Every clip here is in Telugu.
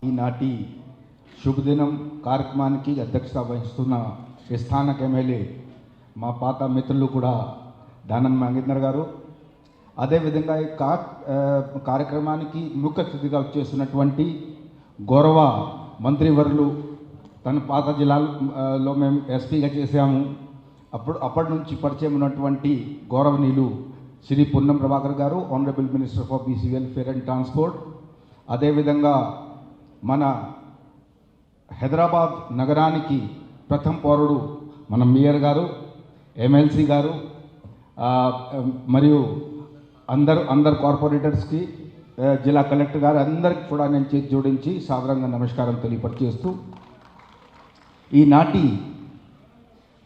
ఈనాటి శుభదినం కార్యక్రమానికి అధ్యక్షత వహిస్తున్న స్థానిక ఎమ్మెల్యే మా పాత మిత్రులు కూడా దానం నాగేందర్ గారు, అదేవిధంగా ఈ కార్యక్రమానికి ముఖ్య అతిథిగా వచ్చేసినటువంటి గౌరవ మంత్రివర్యులు, తన పాత జిల్లాలో మేము ఎస్పీగా చేశాము, అప్పటి నుంచి పరిచయం ఉన్నటువంటి గౌరవనీయులు శ్రీ పొన్నం ప్రభాకర్ గారు, honourable minister for BC welfare and transport, అదేవిధంగా మన హైదరాబాద్ నగరానికి ప్రథమ పౌరుడు మన మేయర్ గారు, ఎమ్మెల్సీ గారు, మరియు అందరు కార్పొరేటర్స్కి, జిల్లా కలెక్టర్ గారు అందరికీ కూడా నేను చేతి జోడించి సాధారణంగా నమస్కారం తెలియపరిచేస్తూ, ఈనాటి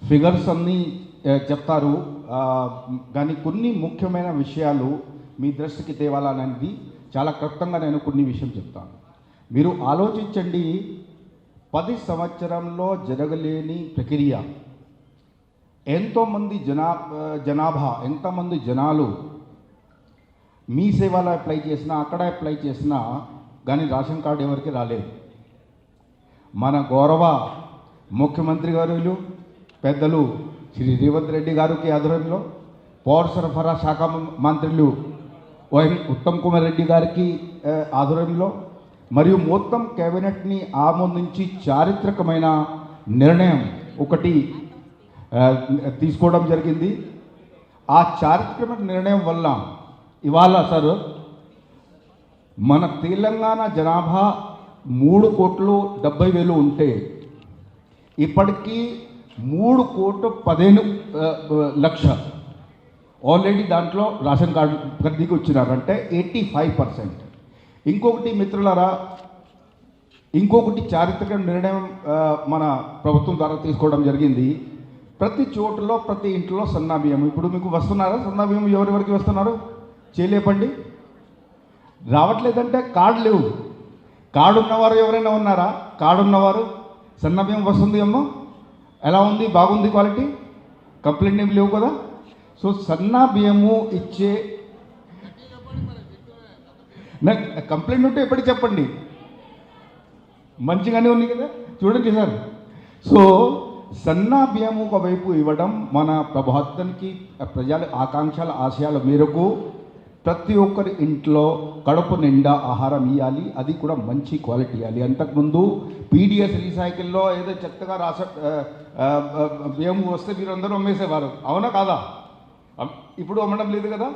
ఫిగర్స్ అన్నీ చెప్తారు, కానీ కొన్ని ముఖ్యమైన విషయాలు మీ దృష్టికి తేవాలనేది చాలా క్లుప్తంగా నేను కొన్ని విషయం చెప్తాను. మీరు ఆలోచించండి, 10 సంవత్సరంలో జరగలేని ప్రక్రియ, ఎంతోమంది జనాభా, ఎంతమంది జనాలు మీ సేవలో అప్లై చేసినా, అక్కడ అప్లై చేసినా కానీ రేషన్ కార్డు ఎవరికి రాలేదు. మన గౌరవ ముఖ్యమంత్రి గారు పెద్దలు శ్రీ రేవంత్ రెడ్డి గారికి ఆధ్వర్యంలో, పౌర సరఫరా శాఖ మంత్రులు ఉత్తమ్ కుమార్ రెడ్డి గారికి ఆధ్వర్యంలో మరియు మొత్తం కేబినెట్ని ఆమోదించి చారిత్రకమైన నిర్ణయం ఒకటి తీసుకోవడం జరిగింది. ఆ చారిత్రక నిర్ణయం వల్ల ఇవాళ సార్ మన తెలంగాణ జనాభా 3,70,000 ఉంటే ఇప్పటికీ 3,15,00,000 ఆల్రెడీ దాంట్లో రేషన్ కార్డు ఖరీదీకి వచ్చినారంటే 85%. ఇంకొకటి మిత్రులారా, ఇంకొకటి చారిత్రక నిర్ణయం మన ప్రభుత్వం ద్వారా తీసుకోవడం జరిగింది. ప్రతి చోటులో, ప్రతి ఇంట్లో సన్నా బియ్యం ఇప్పుడు మీకు వస్తున్నారా? సన్నా బియ్యం ఎవరెవరికి వస్తున్నారు చేయలేపండి. రావట్లేదంటే కార్డు లేవు. కార్డు ఉన్నవారు ఎవరైనా ఉన్నారా? కార్డు ఉన్నవారు సన్నా బియ్యం వస్తుంది అమ్మా, ఎలా ఉంది, బాగుంది క్వాలిటీ, కంప్లైంట్ ఏమి లేవు కదా. సో సన్నా బియ్యము ఇచ్చే కంప్లైంట్ ఉంటే ఎప్పటికి చెప్పండి, మంచిగానే ఉంది కదా, చూడండి సార్. సో సన్నా బియ్యము ఒకవైపు ఇవ్వడం మన ప్రభుత్వానికి ప్రజల ఆకాంక్షల ఆశయాల మేరకు ప్రతి ఒక్కరి ఇంట్లో కడుపు నిండా ఆహారం ఇవ్వాలి, అది కూడా మంచి క్వాలిటీ ఇవ్వాలి. అంతకుముందు పీడిఎస్ రీసైకిల్లో ఏదో చెత్తగా బియ్యం వస్తే మీరు అందరూ అమ్మేసేవారు, అవునా కాదా? ఇప్పుడు అమ్మడం లేదు కదా.